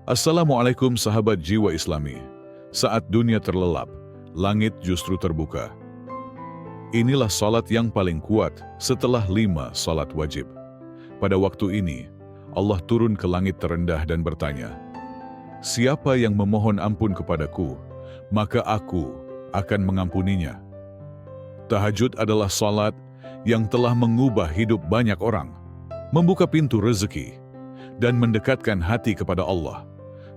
Assalamualaikum sahabat jiwa Islami. Saat dunia terlelap, langit justru terbuka. Inilah salat yang paling kuat setelah 5 salat wajib. Pada waktu ini, Allah turun ke langit terendah dan bertanya, "Siapa yang memohon ampun kepadaku, maka aku akan mengampuninya." Tahajud adalah salat yang telah mengubah hidup banyak orang, membuka pintu rezeki, dan mendekatkan hati kepada Allah,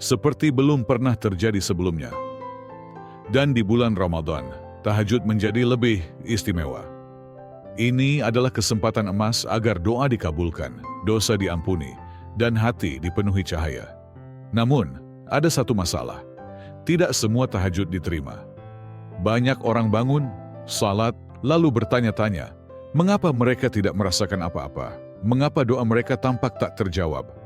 seperti belum pernah terjadi sebelumnya. Dan di bulan Ramadan, tahajud menjadi lebih istimewa. Ini adalah kesempatan emas agar doa dikabulkan, dosa diampuni, dan hati dipenuhi cahaya. Namun, ada satu masalah. Tidak semua tahajud diterima. Banyak orang bangun, salat, lalu bertanya-tanya, mengapa mereka tidak merasakan apa-apa? Mengapa doa mereka tampak tak terjawab?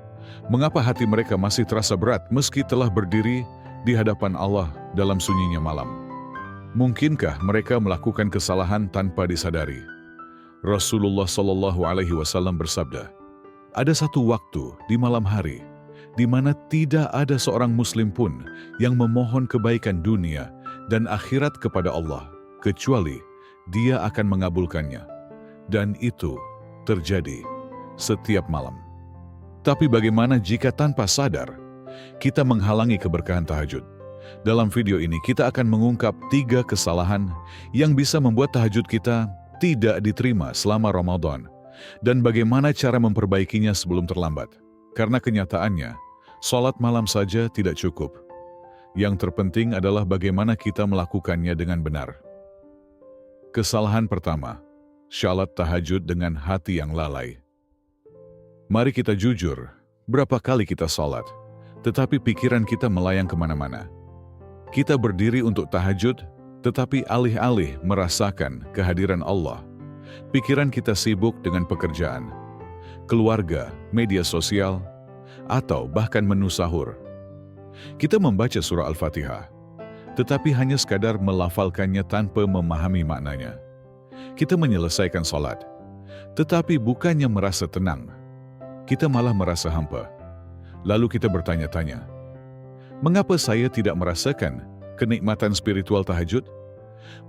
Mengapa hati mereka masih terasa berat meski telah berdiri di hadapan Allah dalam sunyinya malam? Mungkinkah mereka melakukan kesalahan tanpa disadari? Rasulullah SAW bersabda, ada satu waktu di malam hari di mana tidak ada seorang muslim pun yang memohon kebaikan dunia dan akhirat kepada Allah, kecuali Dia akan mengabulkannya. Dan itu terjadi setiap malam. Tapi bagaimana jika tanpa sadar kita menghalangi keberkahan tahajud? Dalam video ini kita akan mengungkap 3 kesalahan yang bisa membuat tahajud kita tidak diterima selama Ramadan, dan bagaimana cara memperbaikinya sebelum terlambat. Karena kenyataannya, sholat malam saja tidak cukup. Yang terpenting adalah bagaimana kita melakukannya dengan benar. Kesalahan pertama, salat tahajud dengan hati yang lalai. Mari kita jujur, berapa kali kita salat, tetapi pikiran kita melayang kemana-mana. Kita berdiri untuk tahajud, tetapi alih-alih merasakan kehadiran Allah, pikiran kita sibuk dengan pekerjaan, keluarga, media sosial, atau bahkan menu sahur. Kita membaca surah Al-Fatihah, tetapi hanya sekadar melafalkannya tanpa memahami maknanya. Kita menyelesaikan salat, tetapi bukannya merasa tenang, kita malah merasa hampa. Lalu kita bertanya-tanya, mengapa saya tidak merasakan kenikmatan spiritual tahajud?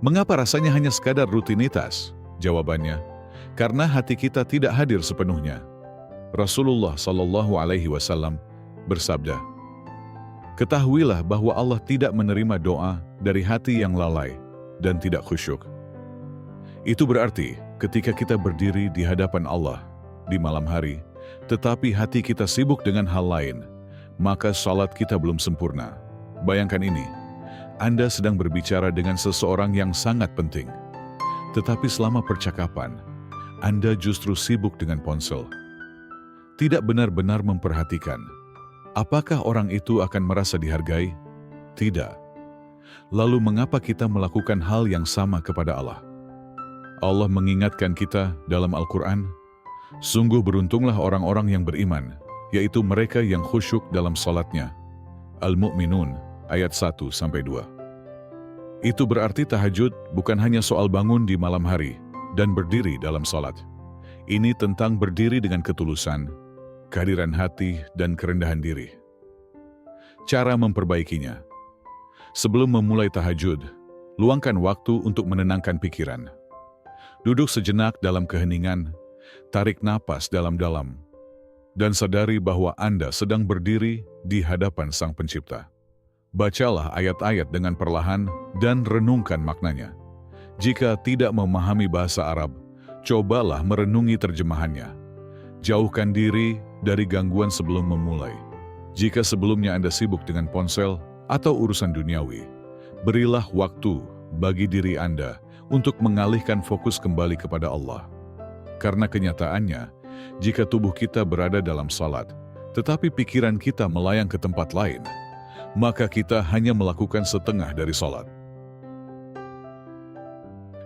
Mengapa rasanya hanya sekadar rutinitas? Jawabannya, karena hati kita tidak hadir sepenuhnya. Rasulullah SAW bersabda, ketahuilah bahwa Allah tidak menerima doa dari hati yang lalai dan tidak khusyuk. Itu berarti ketika kita berdiri di hadapan Allah di malam hari, tetapi hati kita sibuk dengan hal lain, maka salat kita belum sempurna. Bayangkan ini, Anda sedang berbicara dengan seseorang yang sangat penting, tetapi selama percakapan, Anda justru sibuk dengan ponsel. Tidak benar-benar memperhatikan, apakah orang itu akan merasa dihargai? Tidak. Lalu mengapa kita melakukan hal yang sama kepada Allah? Allah mengingatkan kita dalam Al-Quran, sungguh beruntunglah orang-orang yang beriman, yaitu mereka yang khusyuk dalam salatnya. Al-Mu'minun ayat 1-2. Itu berarti tahajud bukan hanya soal bangun di malam hari dan berdiri dalam salat. Ini tentang berdiri dengan ketulusan, kehadiran hati, dan kerendahan diri. Cara memperbaikinya. Sebelum memulai tahajud, luangkan waktu untuk menenangkan pikiran. Duduk sejenak dalam keheningan, tarik napas dalam-dalam, dan sadari bahwa Anda sedang berdiri di hadapan Sang Pencipta. Bacalah ayat-ayat dengan perlahan dan renungkan maknanya. Jika tidak memahami bahasa Arab, cobalah merenungi terjemahannya. Jauhkan diri dari gangguan sebelum memulai. Jika sebelumnya Anda sibuk dengan ponsel atau urusan duniawi, berilah waktu bagi diri Anda untuk mengalihkan fokus kembali kepada Allah. Karena kenyataannya, jika tubuh kita berada dalam salat, tetapi pikiran kita melayang ke tempat lain, maka kita hanya melakukan setengah dari salat.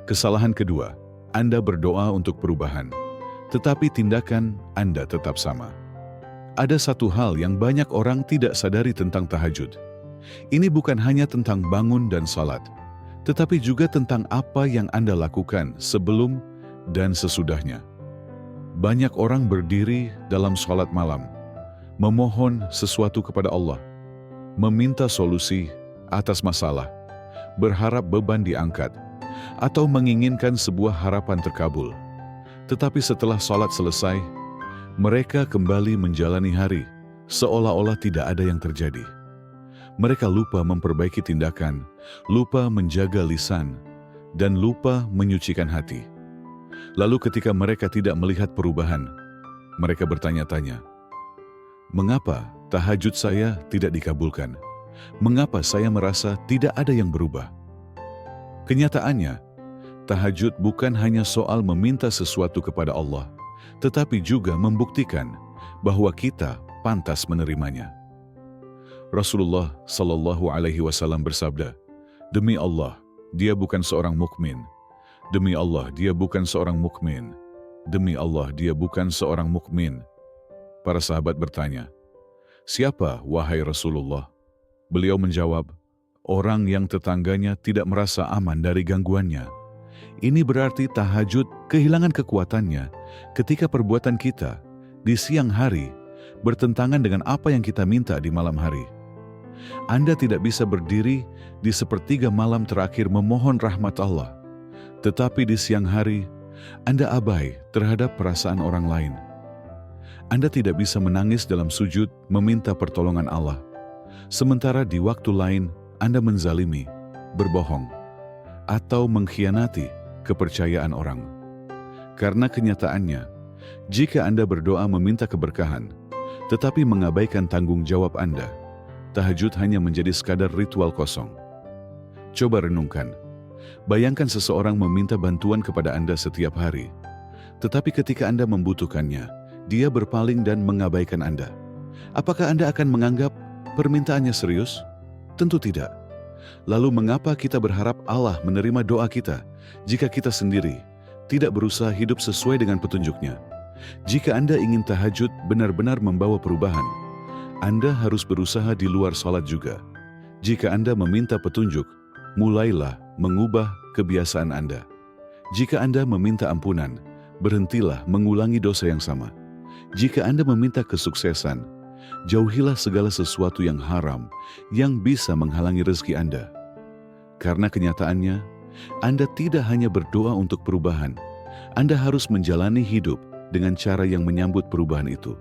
Kesalahan kedua, Anda berdoa untuk perubahan, tetapi tindakan Anda tetap sama. Ada satu hal yang banyak orang tidak sadari tentang tahajud. Ini bukan hanya tentang bangun dan salat, tetapi juga tentang apa yang Anda lakukan sebelum dan sesudahnya. Banyak orang berdiri dalam salat malam, memohon sesuatu kepada Allah, meminta solusi atas masalah, berharap beban diangkat, atau menginginkan sebuah harapan terkabul. Tetapi setelah sholat selesai, mereka kembali menjalani hari seolah-olah tidak ada yang terjadi. Mereka lupa memperbaiki tindakan, lupa menjaga lisan, dan lupa menyucikan hati. Lalu ketika mereka tidak melihat perubahan, mereka bertanya-tanya, "Mengapa tahajud saya tidak dikabulkan? Mengapa saya merasa tidak ada yang berubah?" Kenyataannya, tahajud bukan hanya soal meminta sesuatu kepada Allah, tetapi juga membuktikan bahwa kita pantas menerimanya. Rasulullah Shallallahu Alaihi Wasallam bersabda, "Demi Allah, dia bukan seorang mukmin. Demi Allah, dia bukan seorang mukmin. Demi Allah, dia bukan seorang mukmin." Para sahabat bertanya, "Siapa, wahai Rasulullah?" Beliau menjawab, "Orang yang tetangganya tidak merasa aman dari gangguannya." Ini berarti tahajud kehilangan kekuatannya ketika perbuatan kita di siang hari bertentangan dengan apa yang kita minta di malam hari. Anda tidak bisa berdiri di sepertiga malam terakhir memohon rahmat Allah, tetapi di siang hari Anda abai terhadap perasaan orang lain. Anda tidak bisa menangis dalam sujud meminta pertolongan Allah, sementara di waktu lain Anda menzalimi, berbohong, atau mengkhianati kepercayaan orang. Karena kenyataannya, jika Anda berdoa meminta keberkahan, tetapi mengabaikan tanggung jawab Anda, tahajud hanya menjadi sekadar ritual kosong. Coba renungkan, bayangkan seseorang meminta bantuan kepada Anda setiap hari, tetapi ketika Anda membutuhkannya, dia berpaling dan mengabaikan Anda. Apakah Anda akan menganggap permintaannya serius? Tentu tidak. Lalu mengapa kita berharap Allah menerima doa kita jika kita sendiri tidak berusaha hidup sesuai dengan petunjuknya? Jika Anda ingin tahajud benar-benar membawa perubahan, Anda harus berusaha di luar salat juga. Jika Anda meminta petunjuk, mulailah mengubah kebiasaan Anda. Jika Anda meminta ampunan, berhentilah mengulangi dosa yang sama. Jika Anda meminta kesuksesan, jauhilah segala sesuatu yang haram yang bisa menghalangi rezeki Anda. Karena kenyataannya, Anda tidak hanya berdoa untuk perubahan, Anda harus menjalani hidup dengan cara yang menyambut perubahan itu.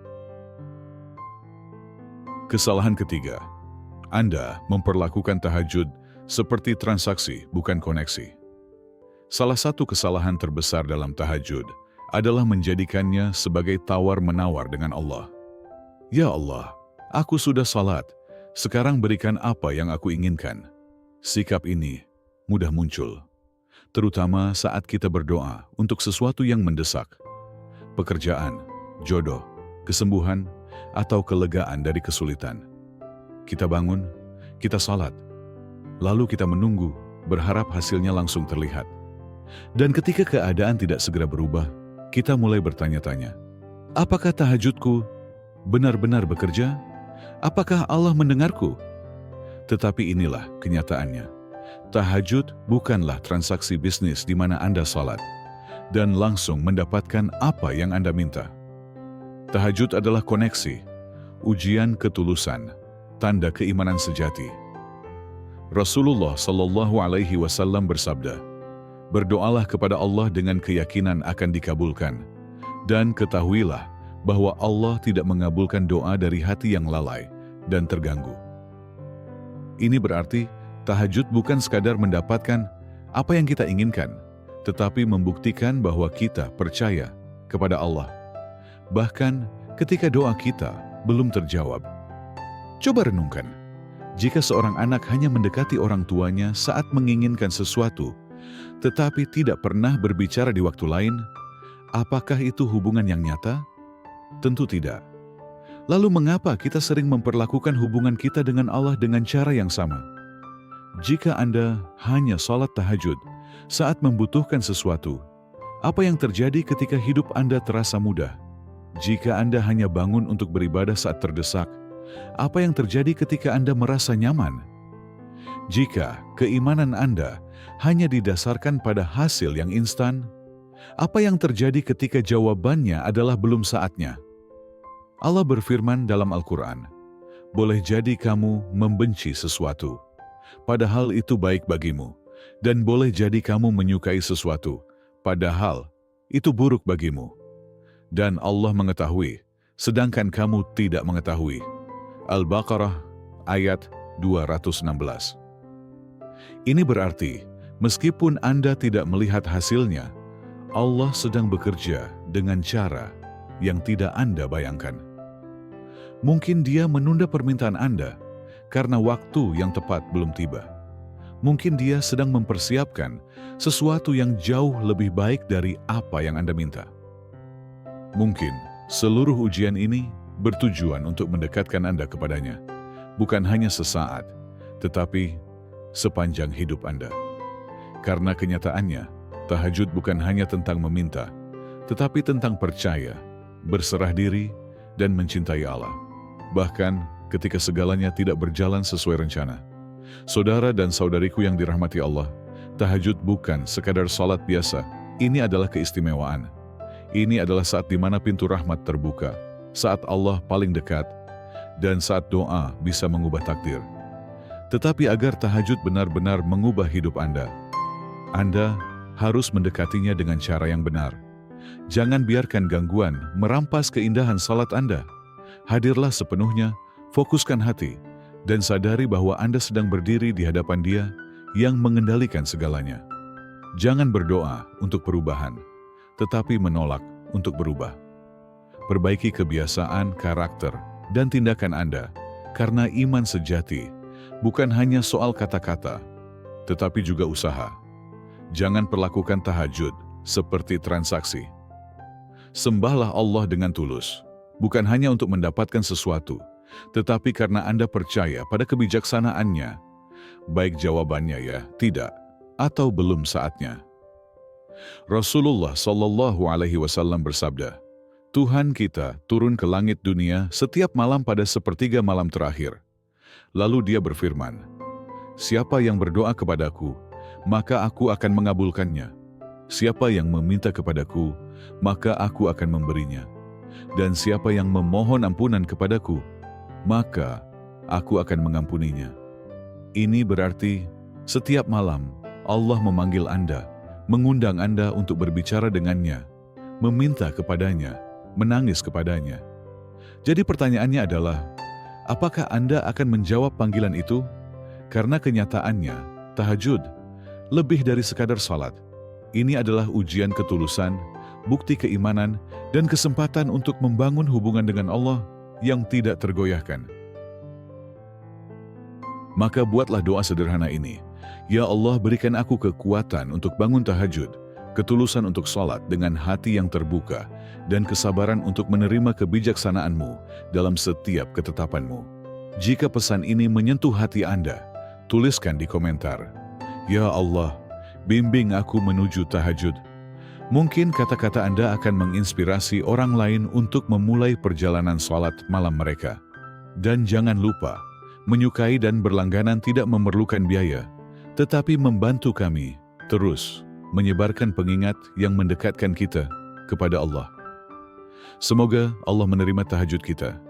Kesalahan ketiga, Anda memperlakukan tahajud seperti transaksi, bukan koneksi. Salah satu kesalahan terbesar dalam tahajud adalah menjadikannya sebagai tawar-menawar dengan Allah. "Ya Allah, aku sudah salat, sekarang berikan apa yang aku inginkan." Sikap ini mudah muncul, terutama saat kita berdoa untuk sesuatu yang mendesak. Pekerjaan, jodoh, kesembuhan, atau kelegaan dari kesulitan. Kita bangun, kita salat, lalu kita menunggu, berharap hasilnya langsung terlihat. Dan ketika keadaan tidak segera berubah, kita mulai bertanya-tanya, apakah tahajudku benar-benar bekerja? Apakah Allah mendengarku? Tetapi inilah kenyataannya. Tahajud bukanlah transaksi bisnis di mana Anda salat dan langsung mendapatkan apa yang Anda minta. Tahajud adalah koneksi, ujian ketulusan, tanda keimanan sejati. Rasulullah Shallallahu Alaihi Wasallam bersabda, "Berdoalah kepada Allah dengan keyakinan akan dikabulkan, dan ketahuilah bahwa Allah tidak mengabulkan doa dari hati yang lalai dan terganggu." Ini berarti tahajud bukan sekadar mendapatkan apa yang kita inginkan, tetapi membuktikan bahwa kita percaya kepada Allah, bahkan ketika doa kita belum terjawab. Coba renungkan, jika seorang anak hanya mendekati orang tuanya saat menginginkan sesuatu, tetapi tidak pernah berbicara di waktu lain, apakah itu hubungan yang nyata? Tentu tidak. Lalu mengapa kita sering memperlakukan hubungan kita dengan Allah dengan cara yang sama? Jika Anda hanya salat tahajud saat membutuhkan sesuatu, apa yang terjadi ketika hidup Anda terasa mudah? Jika Anda hanya bangun untuk beribadah saat terdesak, apa yang terjadi ketika Anda merasa nyaman? Jika keimanan Anda hanya didasarkan pada hasil yang instan, apa yang terjadi ketika jawabannya adalah belum saatnya? Allah berfirman dalam Al-Quran, boleh jadi kamu membenci sesuatu, padahal itu baik bagimu, dan boleh jadi kamu menyukai sesuatu, padahal itu buruk bagimu. Dan Allah mengetahui, sedangkan kamu tidak mengetahui. Al-Baqarah ayat 216. Ini berarti, meskipun Anda tidak melihat hasilnya, Allah sedang bekerja dengan cara yang tidak Anda bayangkan. Mungkin Dia menunda permintaan Anda karena waktu yang tepat belum tiba. Mungkin Dia sedang mempersiapkan sesuatu yang jauh lebih baik dari apa yang Anda minta. Mungkin seluruh ujian ini bertujuan untuk mendekatkan Anda kepadanya, bukan hanya sesaat, tetapi sepanjang hidup Anda. Karena kenyataannya, tahajud bukan hanya tentang meminta, tetapi tentang percaya, berserah diri, dan mencintai Allah. Bahkan ketika segalanya tidak berjalan sesuai rencana. Saudara dan saudariku yang dirahmati Allah, tahajud bukan sekadar salat biasa. Ini adalah keistimewaan. Ini adalah saat di mana pintu rahmat terbuka, saat Allah paling dekat, dan saat doa bisa mengubah takdir. Tetapi agar tahajud benar-benar mengubah hidup Anda harus mendekatinya dengan cara yang benar. Jangan biarkan gangguan merampas keindahan salat Anda. Hadirlah sepenuhnya, fokuskan hati, dan sadari bahwa Anda sedang berdiri di hadapan Dia yang mengendalikan segalanya. Jangan berdoa untuk perubahan, tetapi menolak untuk berubah. Perbaiki kebiasaan, karakter, dan tindakan Anda, karena iman sejati bukan hanya soal kata-kata, tetapi juga usaha. Jangan perlakukan tahajud seperti transaksi. Sembahlah Allah dengan tulus, bukan hanya untuk mendapatkan sesuatu, tetapi karena Anda percaya pada kebijaksanaannya. Baik jawabannya ya, tidak, atau belum saatnya. Rasulullah SAW bersabda, Tuhan kita turun ke langit dunia setiap malam pada sepertiga malam terakhir. Lalu Dia berfirman, siapa yang berdoa kepadaku, maka aku akan mengabulkannya. Siapa yang meminta kepadaku, maka aku akan memberinya. Dan siapa yang memohon ampunan kepadaku, maka aku akan mengampuninya. Ini berarti setiap malam Allah memanggil Anda, mengundang Anda untuk berbicara dengannya, meminta kepadanya, menangis kepadanya. Jadi pertanyaannya adalah, apakah Anda akan menjawab panggilan itu? Karena kenyataannya, tahajud lebih dari sekadar salat. Ini adalah ujian ketulusan, bukti keimanan, dan kesempatan untuk membangun hubungan dengan Allah yang tidak tergoyahkan. Maka buatlah doa sederhana ini. Ya Allah, berikan aku kekuatan untuk bangun tahajud, ketulusan untuk salat dengan hati yang terbuka, dan kesabaran untuk menerima kebijaksanaan-Mu dalam setiap ketetapan-Mu. Jika pesan ini menyentuh hati Anda, tuliskan di komentar. Ya Allah, bimbing aku menuju tahajud. Mungkin kata-kata Anda akan menginspirasi orang lain untuk memulai perjalanan salat malam mereka. Dan jangan lupa, menyukai dan berlangganan tidak memerlukan biaya, tetapi membantu kami terus menyebarkan pengingat yang mendekatkan kita kepada Allah. Semoga Allah menerima tahajud kita,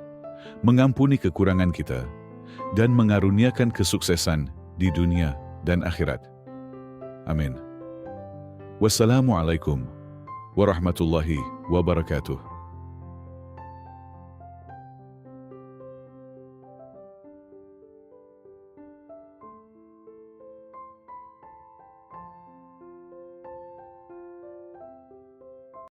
mengampuni kekurangan kita, dan mengaruniakan kesuksesan di dunia dan akhirat. Amin. Wassalamualaikum warahmatullahi wabarakatuh.